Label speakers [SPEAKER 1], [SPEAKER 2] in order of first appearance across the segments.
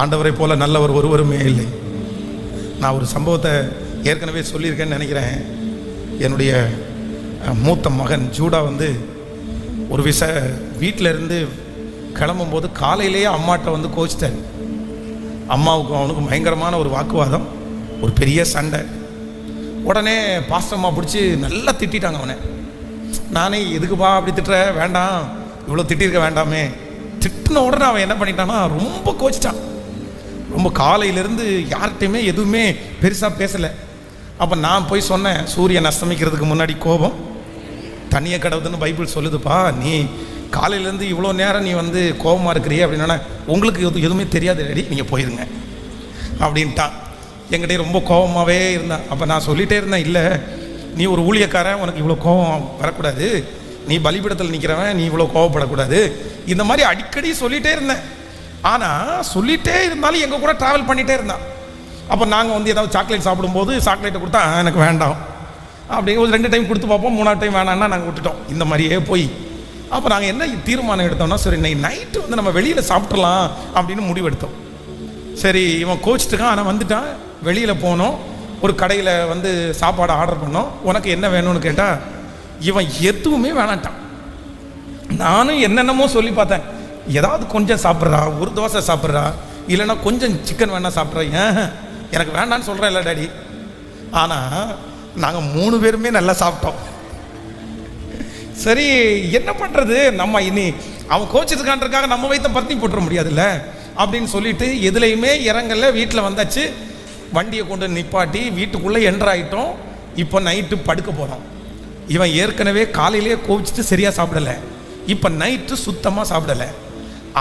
[SPEAKER 1] ஆண்டவரை போல நல்லவர் ஒருவருமே இல்லை. நான் ஒரு சம்பவத்தை ஏற்கனவே சொல்லியிருக்கேன்னு நினைக்கிறேன். என்னுடைய மூத்த மகன் ஜூடா ஒரு வீட்டில் இருந்து கிளம்பும்போது காலையிலேயே அம்மாட்ட கோச்சிட்டார். அம்மாவுக்கும் அவனுக்கும் பயங்கரமான ஒரு வாக்குவாதம், ஒரு பெரிய சண்டை. உடனே பாஸ்டம்மா பிடிச்சி நல்லா திட்டாங்க அவனை. நானே எதுக்குப்பா அப்படி திட்டுற, வேண்டாம், இவ்வளோ திட்டிருக்க வேண்டாமே. திட்டின உடனே அவன் என்ன பண்ணிட்டான்னா ரொம்ப கோச்சிட்டான். ரொம்ப காலையிலேருந்து யார்கிட்டையுமே எதுவுமே பெருசாக பேசலை. அப்போ நான் போய் சொன்னேன், சூரியன் அஸ்தமிக்கிறதுக்கு முன்னாடி கோபம் தண்ணியை கடவுதுன்னு பைபிள் சொல்லுதுப்பா. நீ காலையிலேருந்து இவ்வளோ நேரம் நீ கோபமாக இருக்கிறியே அப்படின்னா உங்களுக்கு எதுவுமே தெரியாது ரெடி, நீங்கள் போயிருங்க அப்படின்ட்டான். என்கிட்ட ரொம்ப கோபமாகவே இருந்தான். அப்போ நான் சொல்லிகிட்டே இருந்தேன், இல்லை நீ ஒரு ஊழியக்காரன், உனக்கு இவ்வளோ கோபம் வரக்கூடாது, நீ பலிபீடத்தில் நிற்கிறவன், நீ இவ்வளோ கோபப்படக்கூடாது, இந்த மாதிரி அடிக்கடி சொல்லிகிட்டே இருந்தேன். ஆனால் சொல்லிகிட்டே இருந்தாலும் எங்கள் கூட ட்ராவல் பண்ணிகிட்டே இருந்தான். அப்போ நாங்கள் ஏதாவது சாக்லேட் சாப்பிடும்போது சாக்லேட்டை கொடுத்தா எனக்கு வேண்டாம் அப்படிங்க ஒரு 2 டைம் கொடுத்து பார்ப்போம், 3ஆவது டைம் வேணான்னா நாங்கள் விட்டுட்டோம். இந்த மாதிரியே போய் அப்போ நாங்கள் என்ன தீர்மானம் எடுத்தோம்னா, சரி இன்னைக்கு நைட்டு நம்ம வெளியில் சாப்பிட்றலாம் அப்படின்னு முடிவெடுத்தோம். சரி இவன் கோச்சிட்டுக்கான், ஆனால் வந்துட்டான். வெளியில் போனோம், ஒரு கடையில் சாப்பாடு ஆர்டர் பண்ணோம். உனக்கு என்ன வேணும்னு கேட்டால் இவன் எதுவுமே வேணான்ட்டான். நானும் என்னென்னமோ சொல்லி பார்த்தேன், ஏதாவது கொஞ்சம் சாப்பிட்றா, ஒரு தோசை சாப்பிட்றா, இல்லைன்னா கொஞ்சம் சிக்கன் வேணா சாப்பிட்றா. ஏன் எனக்கு வேண்டான்னு சொல்கிறேன் இல்லை டாடி. ஆனால் நாங்கள் 3 பேருமே நல்லா சாப்பிட்டோம். சரி என்ன பண்ணுறது, நம்ம இனி அவன் கோச்சிருக்கான்றதுக்காக நம்ம வைத்த பத்தி போட்டுற முடியாதுல்ல அப்படின்னு சொல்லிட்டு எதுலையுமே இறங்கல. வீட்டில் வந்தாச்சு, வண்டியை கொண்டு நிப்பாட்டி வீட்டுக்குள்ளே என்ட்ராயிட்டோம். இப்போ நைட்டு படுக்க போகிறோம். இவன் ஏற்கனவே காலையிலேயே கோவிச்சிட்டு சரியாக சாப்பிடலை, இப்போ நைட்டு சுத்தமாக சாப்பிடலை.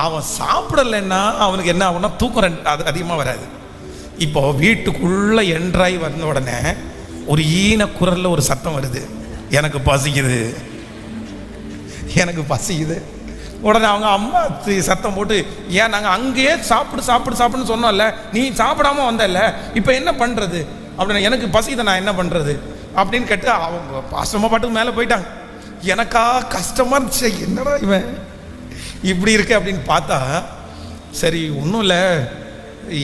[SPEAKER 1] அவன் சாப்பிடலைன்னா அவனுக்கு என்ன ஆகும்னா தூக்கம் அது அதிகமாக வராது. இப்போ வீட்டுக்குள்ளே என்ட்ராய் வந்த உடனே ஒரு ஈன குரலில் ஒரு சத்தம் வருது, எனக்கு பசிக்குது, எனக்கு பசிக்குது. உடனே அவங்க அம்மா சத்தம் போட்டு, ஏன் நாங்கள் அங்கேயே சாப்பிடுன்னு சொன்னோம்ல, நீ சாப்பிடாம வந்தல, இப்போ என்ன பண்ணுறது அப்படின்னா, எனக்கு பசிக்குது, நான் என்ன பண்ணுறது அப்படின்னு கேட்டு அவங்க பாசமாக பாட்டுக்கு மேலே போயிட்டாங்க. எனக்கா கஷ்டமாக இருந்துச்சு, என்னடா இவன் இப்படி இருக்கு அப்படின்னு பார்த்தா, சரி ஒன்றும் இல்லை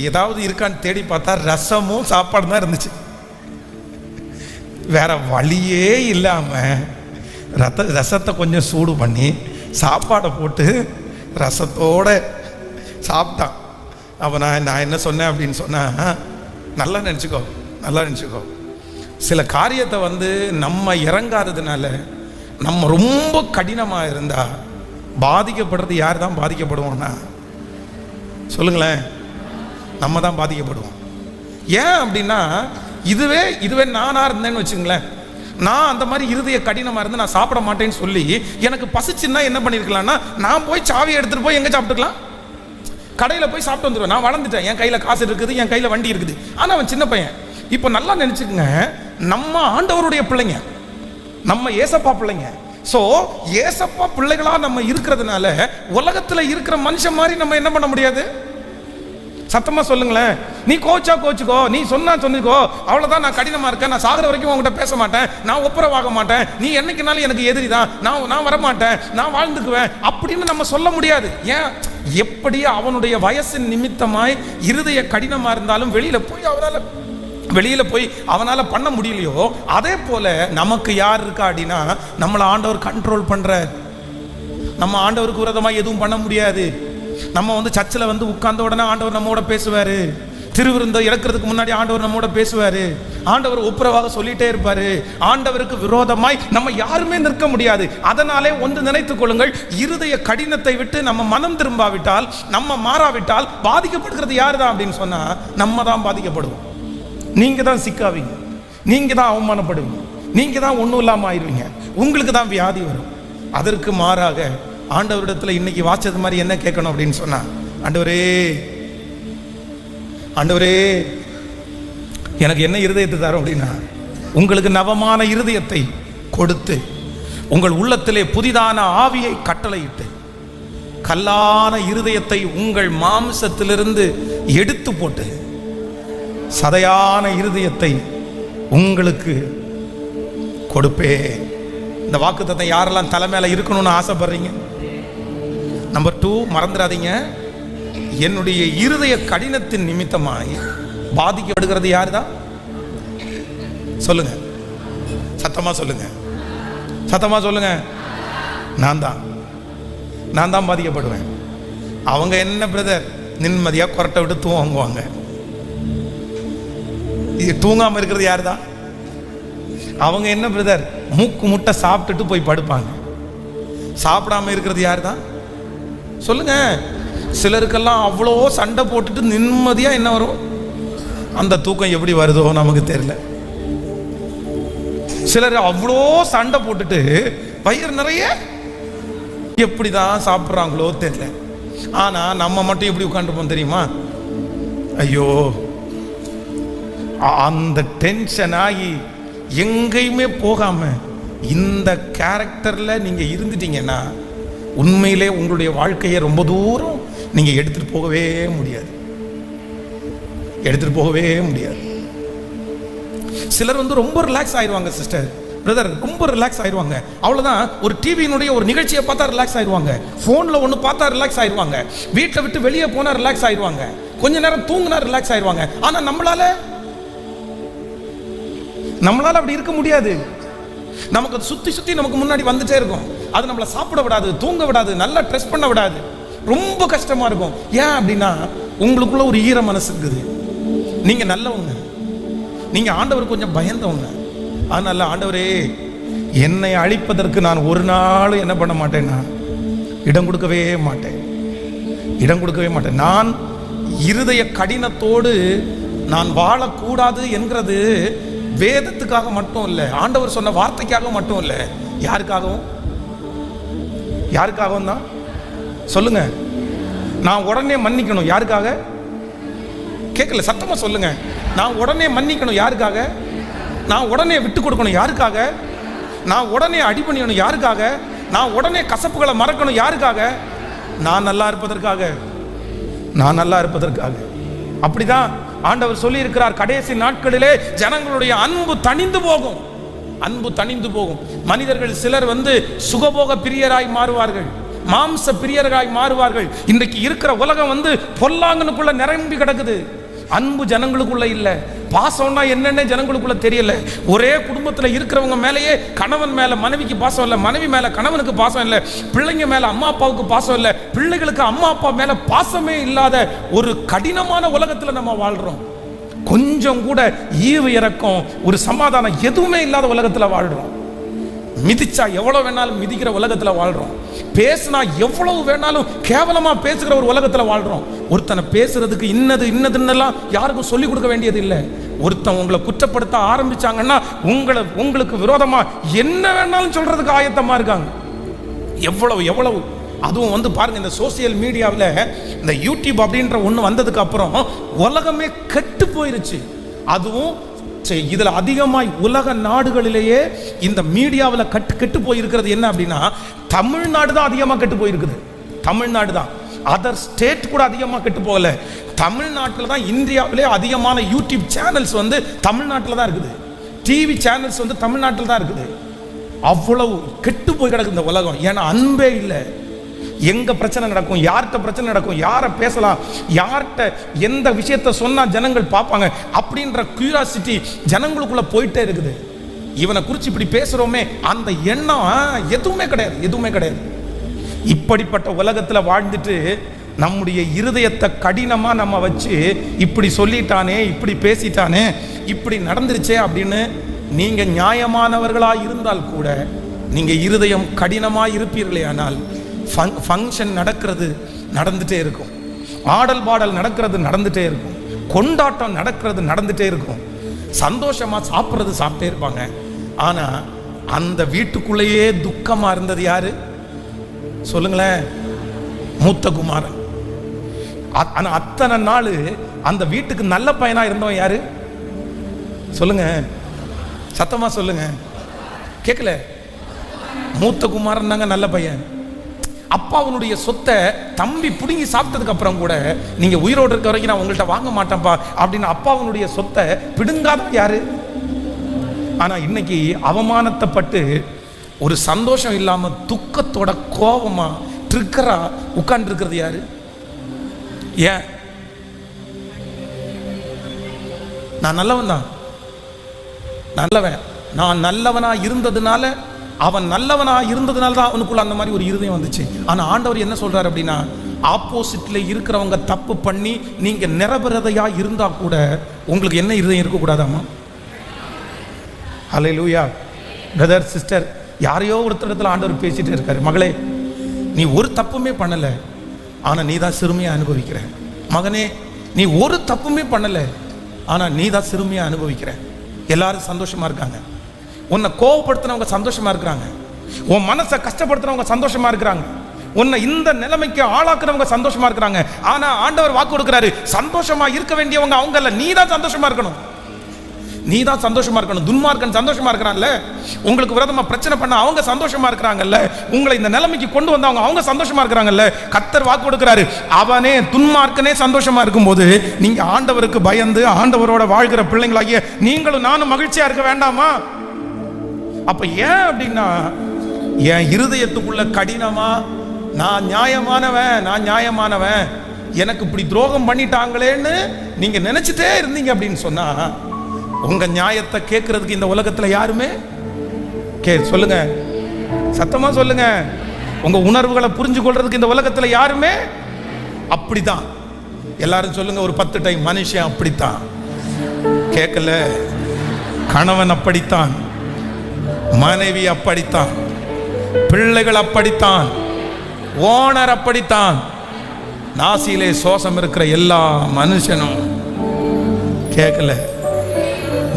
[SPEAKER 1] ஏதாவது இருக்கான்னு தேடி பார்த்தா ரசமும் சாப்பாடு தான் இருந்துச்சு. வேற வழியே இல்லாமல் ரசத்தை கொஞ்சம் சூடு பண்ணி சாப்பாடை போட்டு ரசத்தோட சாப்பிட்டான். அப்போ நான் என்ன சொன்னேன் அப்படின்னு சொன்னேன், நல்லா நினச்சிக்கோ, சில காரியத்தை நம்ம இறங்காததுனால நம்ம ரொம்ப கடினமாக இருந்தால் பாதிக்கப்படுறது யார் தான் பாதிக்கப்படுவோம்னா சொல்லுங்களேன், நம்ம தான் பாதிக்கப்படுவோம். ஏன் அப்படின்னா இதுவே நானாக இருந்தேன்னு வச்சுங்களேன், நான் அந்த மாதிரி இருதய கடினமாக இருந்து நான் சாப்பிட மாட்டேன்னு சொல்லி எனக்கு பசிச்சுன்னா என்ன பண்ணியிருக்கலாம்னா, நான் போய் சாவியை எடுத்துகிட்டு போய் எங்கே சாப்பிட்டுக்கலாம், கடையில் போய் சாப்பிட்டு வந்துடுவேன். நான் வளர்ந்துட்டேன், என் கையில் காசு இருக்குது, என் கையில் வண்டி இருக்குது. ஆனால் அவன் சின்ன பையன். இப்போ நல்லா நினச்சிக்கங்க, நம்ம ஆண்டவருடைய பிள்ளைங்க, நம்ம ஏசப்பா பிள்ளைங்க. ஸோ ஏசப்பா பிள்ளைகளாக நம்ம இருக்கிறதுனால உலகத்தில் இருக்கிற மனுஷன் மாதிரி நம்ம என்ன பண்ண முடியாது. சத்தமாக சொல்லுங்களேன், நீ கோச்சிக்கோ, நீ சொன்னிக்கோ, அவ்வளோதான், நான் கடினமாக இருக்கேன், நான் சாகிற வரைக்கும் உங்ககிட்ட பேச மாட்டேன், நான் ஒப்புரவாக மாட்டேன், நீ என்னைக்குனாலும் எனக்கு எதிரி தான், நான் வரமாட்டேன், நான் வாழ்ந்துக்குவேன் அப்படின்னு நம்ம சொல்ல முடியாது. ஏன், எப்படி அவனுடைய வயசின் நிமித்தமாய் இருதய கடினமாக இருந்தாலும் வெளியில் போய் அவனால் பண்ண முடியலையோ, அதே போல நமக்கு யார் இருக்கா அப்படின்னா நம்மளை ஆண்டவர் கண்ட்ரோல் பண்ணுறார். நம்ம ஆண்டவருக்கு விரோதமாக எதுவும் பண்ண முடியாது. நம்ம சர்ச்சில் உட்கார்ந்த உடனே ஆண்டவர் நம்மோட பேசுவார். திருவிருந்த இறக்கிறதுக்கு முன்னாடி ஆண்டவர் நம்மோட பேசுவார். ஆண்டவர் ஒப்புரவாக சொல்லிட்டே இருப்பார். ஆண்டவருக்கு விரோதமாய் நம்ம யாருமே நிற்க முடியாது. அதனாலே ஒன்று நினைத்துக் கொள்ளுங்கள், இருதய கடினத்தை விட்டு நம்ம மனம் திரும்பாவிட்டால், நம்ம மாறாவிட்டால் பாதிக்கப்படுகிறது யார் தான் அப்படின்னு சொன்னால் நம்ம தான் பாதிக்கப்படுவோம். நீங்கள் தான் சிக்காவீங்க, நீங்கள் தான் அவமானப்படுவீங்க, நீங்கள் தான் ஒன்றும் இல்லாமல் ஆயிடுவீங்க, உங்களுக்கு தான் வியாதி வரும். அதற்கு மாறாக ஆண்டவரிடத்தில் இன்னைக்கு வாச்சது மாதிரி என்ன கேட்கணும் அப்படின்னு சொன்னா, ஆண்டவரே எனக்கு என்ன இருதயத்தை தரும் அப்படின்னா, உங்களுக்கு நவமான இருதயத்தை கொடுத்து உங்கள் உள்ளத்திலே புதிதான ஆவியை கட்டளையிட்டு கல்லான இருதயத்தை உங்கள் மாம்சத்திலிருந்து எடுத்து போட்டு சதையான இருதயத்தை உங்களுக்கு கொடுப்பேன். இந்த வாக்குத்தத்தம் யாரெல்லாம் தலை மேல இருக்கணும்னு ஆசைப்படுறீங்க? நம்பர் 2 மறந்துடாதீங்க, என்னுடைய இருதய கடினத்தின் நிமித்தமாய் பாதிக்கப்படுகிறது யார் தான்? சொல்லுங்க, சத்தமா சொல்லுங்க, சத்தமா சொல்லுங்க. நான் தான் பாதிக்கப்படுவேன். அவங்க என்ன பிரதர் நிம்மதியா கொரட்டை விட்டு தூங்குவாங்க. இது தூங்காம இருக்கிறது யார் தான்? அவங்க என்ன பிரதர் மூக்கு முட்டை சாப்பிட்டுட்டு போய் படுப்பாங்க. சாப்பிடாம இருக்கிறது யார் தான்? சொல்லுங்க. சிலருக்கெல்லாம் அவ்வளோ சண்டை போட்டுட்டு நிம்மதியா என்ன வரும்? அந்த தூக்கம் எப்படி வருதோ நமக்கு தெரியல. சிலர் அவ்வளோ சண்டை போட்டுட்டு வயிறு நிறைய எப்படிதான் சாப்பிட்றாங்களோ தெரியல. ஆனா நம்ம மட்டும் எப்படி உட்காந்துருப்போம் தெரியுமா? ஐயோ, அந்த டென்ஷன் ஆகி எங்கேயுமே போகாம இந்த கேரக்டர்ல நீங்க இருந்துட்டீங்கன்னா உண்மையிலே உங்களுடைய வாழ்க்கையை ரொம்ப தூரம் நீங்க எடுத்துட்டு போகவே முடியாது. சிலர் வந்து ரொம்ப ரிலாக்ஸ் ஆயிடுவாங்க சிஸ்டர், பிரதர், ரொம்ப ரிலாக்ஸ் ஆயிடுவாங்க. அவ்வளோதான். ஒரு டிவியினுடைய ஒரு நிகழ்ச்சியை பார்த்தா ரிலாக்ஸ் ஆயிடுவாங்க, ஃபோனில் ஒன்று பார்த்தா ரிலாக்ஸ் ஆயிடுவாங்க, வீட்டை விட்டு வெளியே போனால் ரிலாக்ஸ் ஆயிடுவாங்க, கொஞ்ச நேரம் தூங்கினா ரிலாக்ஸ் ஆயிடுவாங்க. ஆனால் நம்மளால அப்படி இருக்க முடியாது. நமக்கு சுற்றி நமக்கு முன்னாடி வந்துட்டே இருக்கும். அது நம்மளை சாப்பிட விடாது, தூங்க விடாது, நல்லா ட்ரெஸ் பண்ண விடாது. ரொம்ப கஷ்டமா இருக்கும். ஏன் அப்படின்னா உங்களுக்குள்ள ஒரு ஈர மனசு இருக்குது. நீங்க நல்லவங்க, நீங்க ஆண்டவர் கொஞ்சம் பயந்தவங்க. அதனால ஆண்டவரே என்னை அழிப்பதற்கு நான் ஒரு நாள் என்ன பண்ண மாட்டேன்னா இடம் கொடுக்கவே மாட்டேன். நான் இருதய கடினத்தோடு நான் வாழக்கூடாது என்கிறது வேதத்துக்காக மட்டும் இல்லை, ஆண்டவர் சொன்ன வார்த்தைக்காக மட்டும் இல்லை, யாருக்காகவும் தான் சொல்லுங்க. நான் உடனே மன்னிக்கணும். யாருக்காக? கேட்கல, சத்தமா சொல்லுங்க. நான் உடனே மன்னிக்கணும். யாருக்காக? நான் உடனே விட்டு கொடுக்கணும். யாருக்காக? நான் உடனே அடி பண்ணிக்கணும். யாருக்காக? நான் உடனே கசப்புகளை மறக்கணும். யாருக்காக? நான் நல்லா இருப்பதற்காக. அப்படிதான் ஆண்டவர் சொல்லி இருக்கிறார். கடைசி நாட்களிலே ஜனங்களுடைய அன்பு தணிந்து போகும். மனிதர்கள் சிலர் வந்து சுகபோக பிரியராய் மாறுவார்கள், மாம்ச பிரியராய் மாறுவார்கள். இன்றைக்கு இருக்கிற உலகம் வந்து பொல்லாங்கனுக்குள்ள நிரம்பி கிடக்குது. அன்பு ஜனங்களுக்குள்ள இல்ல, பாசம்னா என்னன்னு ஜனங்களுக்குள்ள தெரியல. ஒரே குடும்பத்துல இருக்கிறவங்க மேலேயே கணவன் மேல மனைவிக்கு பாசம் இல்ல, மனைவி மேல கணவனுக்கு பாசம் இல்ல, பிள்ளைங்க மேல அம்மா அப்பாவுக்கு பாசம் இல்ல, பிள்ளைகளுக்கு அம்மா அப்பா மேல பாசமே இல்லாத ஒரு கடினமான உலகத்துல நம்ம வாழ்றோம். கொஞ்சம் கூட ஈவு இறக்கம், ஒரு சமாதானம் எதுவுமே இல்லாத உலகத்துல வாழ்றோம். மிதிச்சா எவ்வளவு வேணாலும் மிதிக்கிற உலகத்துல வாழ்றோம். பேசினா எவ்வளவு வேணாலும் கேவலமா பேசுகிற ஒரு உலகத்துல வாழ்றோம். ஒருத்தனை பேசுறதுக்கு இன்னதுன்னெல்லாம் யாருக்கும் சொல்லிக் கொடுக்க வேண்டியது இல்லை. ஒருத்தன் உங்களை குற்றப்படுத்த ஆரம்பிச்சாங்கன்னா உங்களுக்கு விரோதமா என்ன வேணாலும் சொல்றதுக்கு ஆயத்தமா இருக்காங்க. எவ்வளவு அதுவும் வந்து பாருங்க, இந்த சோசியல் மீடியாவில் இந்த யூடியூப் அப்படின்ற ஒன்று வந்ததுக்கு அப்புறம் உலகமே கெட்டு போயிருச்சு. அதுவும் இதுல அதிகமாய் உலக நாடுகளிலேயே இந்த மீடியாவில் கெட்டு போயிருக்கிறது என்ன அப்படின்னா தமிழ்நாடு தான் அதிகமாக கெட்டு போயிருக்குது. தமிழ்நாடு தான், அதர் ஸ்டேட் கூட அதிகமாக கெட்டு போகல. தமிழ்நாட்டில் தான் இந்தியாவிலே அதிகமான யூடியூப் சேனல்ஸ் வந்து தமிழ்நாட்டில் தான் இருக்குது, டிவி சேனல்ஸ் வந்து தமிழ்நாட்டில் தான் இருக்குது. அவ்வளவு கெட்டு போய் கிடக்கு இந்த உலகம். ஏன்னா அன்பே இல்லை. எங்க பிரச்சனை நடக்கும், யார்கிட்ட பிரச்சனை நடக்கும், யாரை பேசலாம், யார்கிட்ட எந்த விஷயத்தை சொன்னா ஜனங்கள் பார்ப்பாங்க அப்படின்ற கியூரியாசிட்டி ஜனங்களுக்குள்ள போயிட்டே இருக்குது. இவனை குறித்து இப்படி பேசுறோமே அந்த எண்ணம் எதுவுமே கிடையாது. இப்படிப்பட்ட உலகத்துல வாழ்ந்துட்டு நம்முடைய இருதயத்தை கடினமா நம்ம வச்சு இப்படி சொல்லிட்டானே, இப்படி பேசிட்டானே, இப்படி நடந்துருச்சே அப்படின்னு நீங்க நியாயமானவர்களா இருந்தால் கூட நீங்க இருதயம் கடினமா இருப்பீர்களே ஆனால் ஃபங்க்ஷன் நடந்துட்டே இருக்கும், ஆடல் பாடல் நடந்துட்டே இருக்கும், கொண்டாட்டம் நடந்துட்டே இருக்கும், சந்தோஷமா சாப்பிட்டே இருப்பாங்க. ஆனா அந்த வீட்டுக்குள்ளேயே துக்கமா இருந்தது யாரு சொல்லுங்களேன்? மூத்த குமாரன். ஆனா அத்தனை நாள் அந்த வீட்டுக்கு நல்ல பையனா இருந்தவன் யாரு சொல்லுங்க, சத்தமா சொல்லுங்க. கேட்கல? மூத்த குமாரன் தாங்க நல்ல பையன். அப்பாவுடைய சொத்தை தம்பி புடுங்கி சாப்பிட்டதுக்கு அப்புறம் கூட நீங்க உயிரோடு இருக்க வரைக்கும் நான் உங்கள்கிட்ட வாங்க மாட்டேன்ப்பா அப்படின்னு அப்பாவுடைய சொத்தை பிடுங்காதான் யாரு? ஆனா இன்னைக்கு அவமானத்தைப்பட்டு ஒரு சந்தோஷம் இல்லாம துக்கத்தோட கோபமா ட்ரிக்கரா உட்கார்ந்து இருக்கிறது யாரு? ஏன்? நான் நல்லவன் தான், நல்லவன். நான் நல்லவனா இருந்ததுனால, அவன் நல்லவனா இருந்ததுனால தான் அவனுக்குள்ள அந்த மாதிரி ஒரு இருதயம் வந்துச்சு. ஆனா ஆண்டவர் என்ன சொல்றாரு அப்படின்னா, ஆப்போசிட்ல இருக்கிறவங்க தப்பு பண்ணி நீங்க நிரபராதியா இருந்தா கூட உங்களுக்கு என்ன இருதயம் இருக்கக்கூடாதாமா? ஹல்லேலூயா. பிரதர் சிஸ்டர், யாரையோ ஒருத்தரிடத்துல ஆண்டவர் பேசிட்டு இருக்காரு, மகளே நீ ஒரு தப்புமே பண்ணல, ஆனா நீ தான் சிறுமையை அனுபவிக்கிற. மகனே நீ ஒரு தப்புமே பண்ணல, ஆனா நீ தான் சிறுமையை அனுபவிக்கிற. எல்லாரும் சந்தோஷமா இருக்காங்க, உன்னை கோவப்படுத்தினவங்க சந்தோஷமா இருக்கிறாங்க, உன் மனசை கஷ்டப்படுத்தினவங்க சந்தோஷமா இருக்கிறாங்க, உன்னை இந்த நிலைமைக்கு ஆளாக்குறவங்க சந்தோஷமா இருக்கிறாங்க. ஆனா ஆண்டவர் வாக்கு கொடுக்கிறாரு, சந்தோஷமா இருக்க வேண்டியவங்க அவங்க இல்ல, நீ தான் சந்தோஷமா இருக்கணும். நீ தான் சந்தோஷமா இருக்கணும். துன்மார்க்கன் சந்தோஷமா இருக்கிறான்ல, உங்களுக்கு விரோதமா பிரச்சனை பண்ண அவங்க சந்தோஷமா இருக்கிறாங்கல்ல, உங்களை இந்த நிலைமைக்கு கொண்டு வந்தவங்க அவங்க சந்தோஷமா இருக்கிறாங்கல்ல. கர்த்தர் வாக்கு கொடுக்கிறாரு, அவனே துன்மார்க்கனே சந்தோஷமா இருக்கும்போது நீங்க ஆண்டவருக்கு பயந்து ஆண்டவரோட வாழ்கிற பிள்ளைங்களாகிய நீங்களும் நானும் மகிழ்ச்சியா இருக்க வேண்டாமா? அப்ப ஏன் அப்படின்னா, என் இருதயத்துக்குள்ள கடினமா நான் நியாயமானவன் எனக்கு இப்படி துரோகம் பண்ணிட்டாங்களேன்னு நீங்க நினைச்சிட்டே இருந்தீங்க அப்படின்னு சொன்னா, உங்க நியாயத்தை கேட்கறதுக்கு இந்த உலகத்துல யாருமே சொல்லுங்க, சத்தமா சொல்லுங்க, உங்க உணர்வுகளை புரிஞ்சு கொள்றதுக்கு இந்த உலகத்துல யாருமே அப்படித்தான். எல்லாரும் சொல்லுங்க ஒரு 10 டைம், மனுஷன் அப்படித்தான். கேட்கல? கணவன் அப்படித்தான், மனைவி அப்படித்தான், பிள்ளைகள் அப்படித்தான், ஓனர் அப்படித்தான், நாசியிலே சோசம் இருக்கிற எல்லா மனுஷனும். கேட்கல?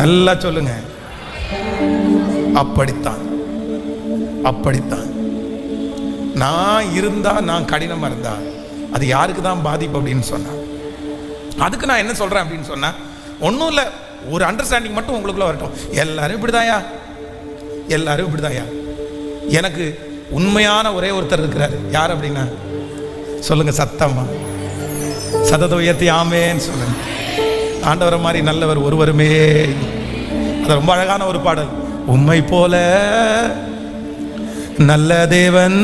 [SPEAKER 1] நல்லா சொல்லுங்க, அப்படித்தான். நான் இருந்தா, நான் கடினமா இருந்தா அது யாருக்கு தான் பாதிப்பு அப்படின்னு சொன்னா, அதுக்கு நான் என்ன சொல்றேன் அப்படின்னு சொன்னா, ஒன்றும் இல்லை, ஒரு அண்டர்ஸ்டாண்டிங் மட்டும் உங்களுக்குள்ள வரட்டும். எல்லாரும் இப்படிதாயா. எனக்கு உண்மையான ஒரே ஒருத்தர் இருக்கிறாரு. யார் அப்படின்னா சொல்லுங்க, சத்தமா சத்தத்தை உயர்த்தி ஆமேன்னு சொல்லுங்க. ஆண்டவரை மாதிரி நல்லவர் ஒருவருமே. அது ரொம்ப அழகான ஒரு பாடல். உம்மை போல நல்ல தேவன்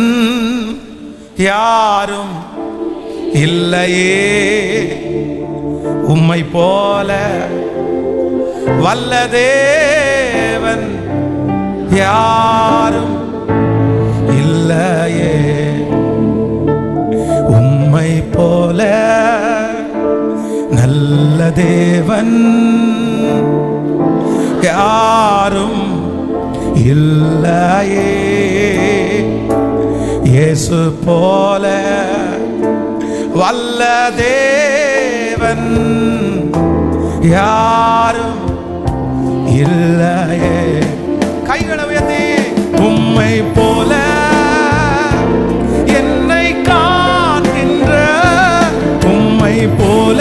[SPEAKER 1] யாரும் இல்லையே, உம்மை போல வல்ல தேவன் யாரும் இல்லையே, உம்மை போல நல்ல தேவன் யாரும் இல்லையே, இயேசு போல வல்ல தேவன் யாரும் இல்லையே. கைகளை உயர்த்தி, உம்மை போல என்னை காண்கின்ற, உம்மை போல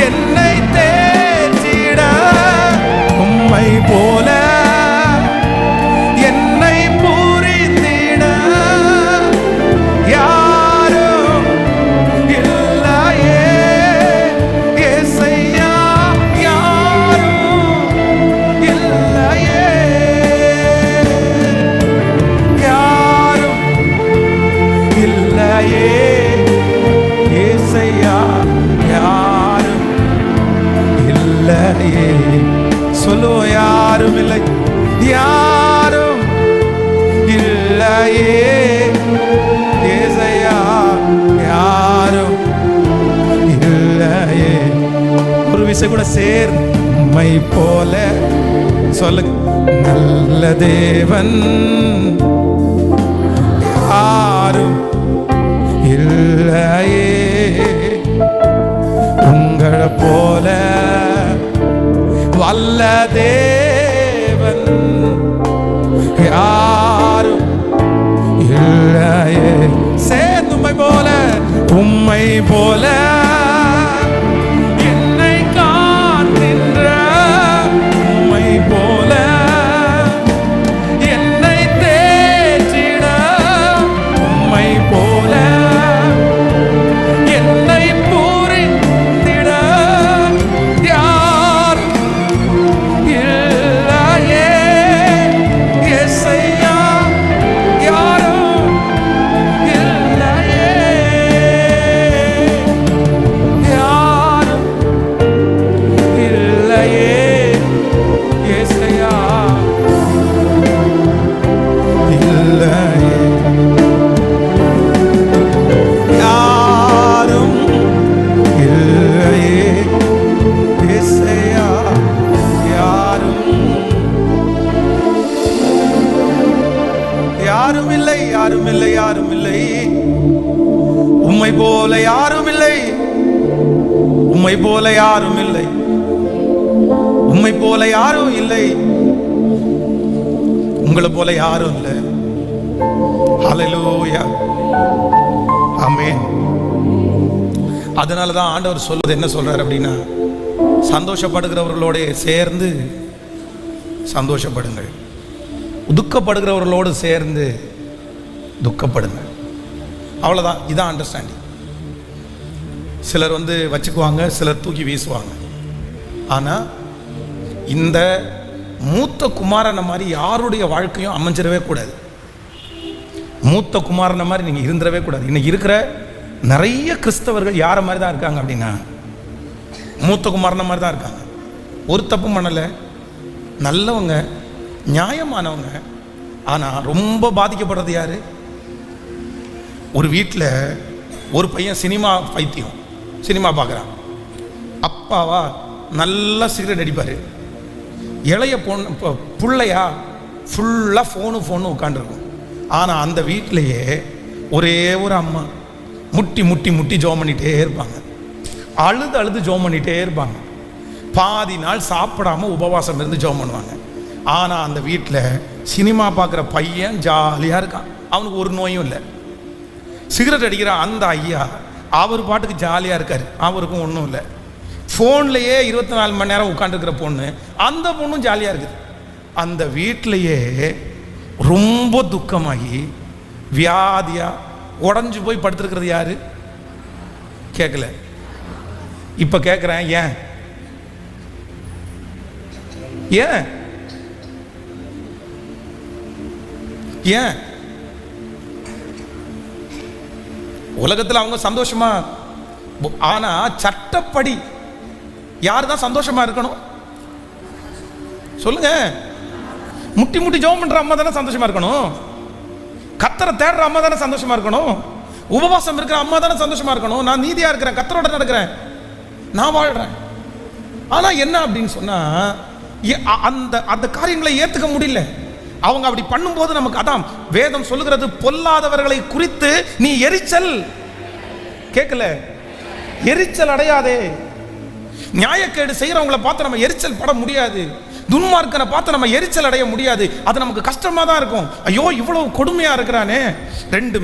[SPEAKER 1] என்னை தேற்றிட, உம்மை போல என்னை புரிந்திட யாரும் இல்லையே, இயேசையா யாரும் இல்லையே, யாரும் இல்லையே, இயேசையா யாரும் இல்லையே. சொல்லுவோம், யாரும் இல்லை, யாரும் இல்லையே, இயேசையா யாரும் இல்லையே. ஒரு விஷயம் கூட சேர்ந்து, உம்மை போல சொல்லுங்க, நல்ல தேவன் யாரும் இல்லையே, உங்களை போல வல்ல தேவன் யாரும் இல்லையே. சேர்ந்து உம்மை போல என்னை காண்கின்ற, உம்மை போல என்னை தேற்றிட, உம்மை போல என்னை புரிந்திட யாரும் இல்லையே. இயேசையா யாரும் இல்லையே. உம்மை போல யாரும் இல்லை, உம்மை போல யாரும் இல்லை, உங்களை போல யாரும் இல்லை. ஹல்லேலூயா, ஆமென். அதனாலதான் ஆண்டவர் சொல்வது என்ன சொல்றாரு அப்படின்னா, சந்தோஷப்படுகிறவர்களோட சேர்ந்து சந்தோஷப்படுங்கள், துக்கப்படுகிறவர்களோடு சேர்ந்து துக்கப்படுங்க. அவ்வளோதான். இதான் அண்டர்ஸ்டாண்டிங். சிலர் வச்சுக்குவாங்க, சிலர் தூக்கி வீசுவாங்க. ஆனால் இந்த மூத்த குமாரனை மாதிரி யாருடைய வாழ்க்கையும் அமைஞ்சிடவே கூடாது. மூத்த குமாரனை மாதிரி நீங்கள் இருந்துடவே கூடாது. இன்னைக்கு இருக்கிற நிறைய கிறிஸ்தவர்கள் யாரை மாதிரி தான் இருக்காங்க அப்படின்னா, மூத்த குமாரனை மாதிரி தான் இருக்காங்க. ஒரு தப்பு பண்ணலை, நல்லவங்க, நியாயமானவங்க. ஆனால் ரொம்ப பாதிக்கப்படுறது யாரு? ஒரு வீட்டில் ஒரு பையன் சினிமா பைத்தியம், சினிமா பார்க்குறான். அப்பாவா நல்லா சிகரெட் அடிப்பார், இளைய பொண்ணு பிள்ளையா ஃபுல்லாக ஃபோனு உட்காந்துருக்கும். ஆனால் அந்த வீட்டிலையே ஒரே ஒரு அம்மா முட்டி முட்டி முட்டி ஜோம் பண்ணிகிட்டே இருப்பாங்க, அழுது ஜோம் பண்ணிகிட்டே இருப்பாங்க. பாதி நாள் சாப்பிடாம உபவாசம் இருந்து ஜோம் பண்ணுவாங்க. ஆனால் அந்த வீட்டில் சினிமா பார்க்குற பையன் ஜாலியாக இருக்கான், அவனுக்கு ஒரு நோயும் இல்லை. சிகரெட் அடிக்கிற அந்த ஐயா அவர் பாட்டுக்கு ஜாலியாக இருக்கார், அவருக்கும் ஒன்றும் இல்லை. ஃபோன்லேயே 24 மணி நேரம் உட்காந்துருக்கிற பொண்ணு, அந்த பொண்ணும் ஜாலியாக இருக்குது. அந்த வீட்டிலையே ரொம்ப துக்கமாகி வியாதியாக உடஞ்சி போய் படுத்துருக்கிறது யாரு? கேட்கல. இப்போ கேட்குறேன், ஏன் ஏன் ஏன் உலகத்தில் அவங்க சந்தோஷமா? ஆனா சட்டப்படி யார் தான் சந்தோஷமா இருக்கணும் சொல்லுங்க? முட்டி முட்டி ஜெபம் பண்ற அம்மா தானே சந்தோஷமா இருக்கணும். கர்த்தரை தேடுற அம்மா தானே சந்தோஷமா இருக்கணும். உபவாசம் இருக்கிற அம்மா தானே சந்தோஷமா இருக்கணும். நான் நீதியா இருக்கிறேன், கர்த்தரோட நடக்கிறேன், நான் வாழ்றேன். ஆனா என்ன அப்படின்னு சொன்னா, அந்த அந்த காரியங்களை ஏத்துக்க முடியல. அவங்க அப்படி பண்ணும்போது நமக்கு அதான் வேதம் சொல்லுகிறது, பொல்லாதவர்களை குறித்து நீ எரிச்சல் கேட்கல, எரிச்சல் அடையாதே. நியாயக்கேடு செய்யறவங்களை பார்த்து நம்ம எரிச்சல் பட முடியாது, துன்மார்க்கனை பார்த்து நம்ம எரிச்சல் அடைய முடியாது. அது நமக்கு கஷ்டமா தான் இருக்கும். ஐயோ இவ்வளவு கொடுமையா இருக்கிறானே. 2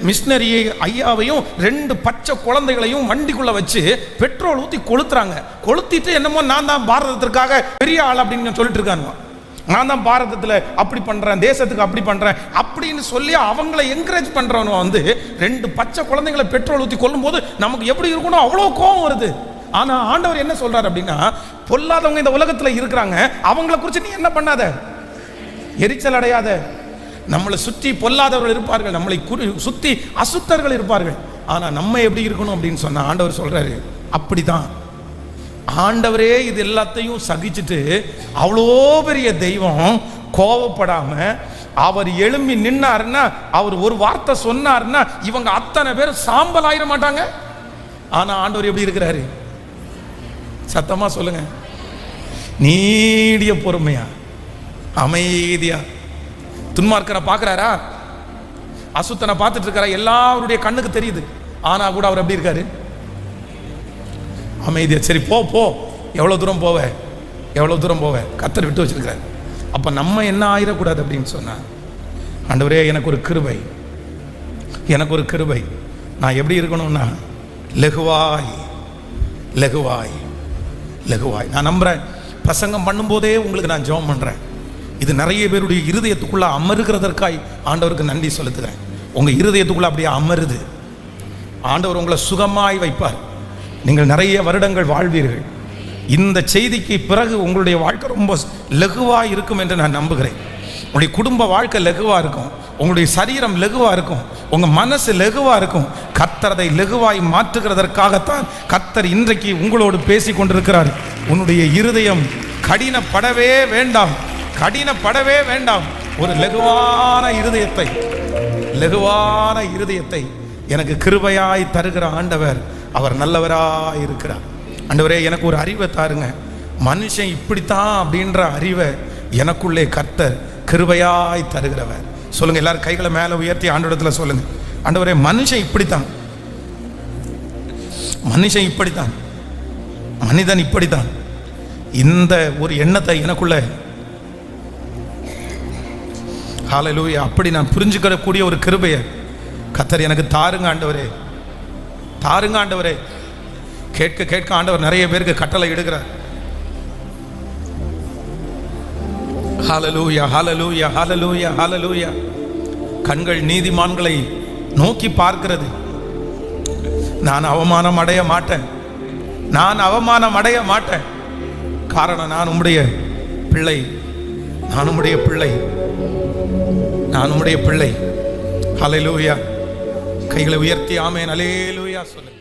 [SPEAKER 1] மிஷினரி ஐயாவையும் 2 பச்சை குழந்தைகளையும் வண்டிக்குள்ள வச்சு பெட்ரோல் ஊற்றி கொளுத்துறாங்க. கொளுத்திட்டு என்னமோ நான் தான் பாரதத்திற்காக பெரிய ஆள் அப்படின்னு சொல்லிட்டு இருக்காங்க. நான் தான் பாரதத்தில் அப்படி பண்றேன், தேசத்துக்கு அப்படி பண்றேன் அப்படின்னு சொல்லி அவங்கள என்கரேஜ் பண்றவன் 2 பச்சை குழந்தைங்களை பெட்ரோல் ஊற்றி கொல்லும் போது நமக்கு எப்படி இருக்கணும், அவ்வளோ கோபம் வருது. ஆனா ஆண்டவர் என்ன சொல்றாரு அப்படின்னா, பொல்லாதவங்க இந்த உலகத்துல இருக்கிறாங்க, அவங்கள குறித்து நீ என்ன பண்ணாத, எரிச்சல் அடையாத. நம்மளை சுற்றி பொல்லாதவர்கள் இருப்பார்கள், நம்மளை சுற்றி அசுத்தர்கள் இருப்பார்கள். ஆனா நம்ம எப்படி இருக்கணும் அப்படின்னு சொன்னா ஆண்டவர் சொல்றாரு, அப்படிதான். ஆண்டவரே இது எல்லாத்தையும் சகிச்சுட்டு அவ்வளோ பெரிய தெய்வம் கோபப்படாம அவர் எழும்பி நின்னாருன்னா, அவர் ஒரு வார்த்தை சொன்னாருன்னா இவங்க அத்தனை பேர் சாம்பல் ஆயிட மாட்டாங்க. ஆனா ஆண்டவர் எப்படி இருக்கிறாரு? சத்தமா சொல்லுங்க. நீடிய பொறுமையா, அமைதியா. துன்மார்க்கனை பார்க்கிறாரா, அசுத்தனை பார்த்துட்டு இருக்கிறா, எல்லாருடைய கண்ணுக்கு தெரியுது. ஆனா கூட அவர் எப்படி இருக்காரு? அமைதியா. சரி போ போ, எவ்வளவு தூரம் போவ, கர்த்தர் விட்டு வச்சிருக்காரு. அப்ப நம்ம என்ன ஆயிடக்கூடாது அப்படின்னு சொன்னா, ஆண்டவரே எனக்கு ஒரு கிருபை, நான் எப்படி இருக்கணும்னா லகுவாய். நான் நம்புறேன், பிரசங்கம் பண்ணும்போதே உங்களுக்கு நான் ஜெபம் பண்றேன். இது நிறைய பேருடைய இருதயத்துக்குள்ள அமருகிறதற்காய் ஆண்டவருக்கு நன்றி செலுத்துகிறேன். உங்க இருதயத்துக்குள்ள அப்படியே அமருது. ஆண்டவர் உங்களை சுகமாய் வைப்பார். நீங்கள் நிறைய வருடங்கள் வாழ்வீர்கள். இந்த செய்திக்கு பிறகு உங்களுடைய வாழ்க்கை ரொம்ப லகுவாக இருக்கும் என்று நான் நம்புகிறேன். உங்களுடைய குடும்ப வாழ்க்கை லகுவாக இருக்கும், உங்களுடைய சரீரம் லகுவாக இருக்கும், உங்கள் மனசு லகுவாக இருக்கும். கர்த்தர் அதை லகுவாய் மாற்றுகிறதற்காகத்தான் கர்த்தர் இன்றைக்கு உங்களோடு பேசி கொண்டிருக்கிறார். உன்னுடைய இருதயம் கடினப்படவே வேண்டாம். ஒரு லகுவான இருதயத்தை எனக்கு கிருபையாய் தருகிற ஆண்டவர், அவர் நல்லவராய் இருக்கிறார். ஆண்டவரே எனக்கு ஒரு அறிவை தாருங்க, மனுஷன் இப்படித்தான் அப்படின்ற அறிவை எனக்குள்ளே கர்த்தர் கிருபையாய் தருகிறவர். சொல்லுங்க, எல்லாரும் கைகளை மேலே உயர்த்தி ஆண்டவரத்துல சொல்லுங்க, ஆண்டவரே மனுஷன் இப்படித்தான், மனிதன் இப்படித்தான். இந்த ஒரு எண்ணத்தை எனக்குள்ள ஹல்லேலூயா அப்படி நான் புரிஞ்சுக்கக்கூடிய ஒரு கிருபையை கர்த்தர் எனக்கு தாருங்க ஆண்டவரே, தாருங்க ஆண்டவரே. கேட்க கேட்க ஆண்டவர் நிறைய பேருக்கு கட்டளை இடுகிறார். ஹல்லேலூயா ஹல்லேலூயா ஹல்லேலூயா ஹல்லேலூயா. கண்கள் நீதிமான்களை நோக்கி பார்க்கிறது. நான் அவமானம் அடைய மாட்டேன், நான் அவமானம் அடைய மாட்டேன். காரணம் நான் உம்முடைய பிள்ளை, நான் உம்முடைய பிள்ளை, நான் உம்முடைய பிள்ளை. ஹல்லேலூயா. கைகளை உயர்த்தி ஆமென் அல்லேலூயா சொல்லுங்க.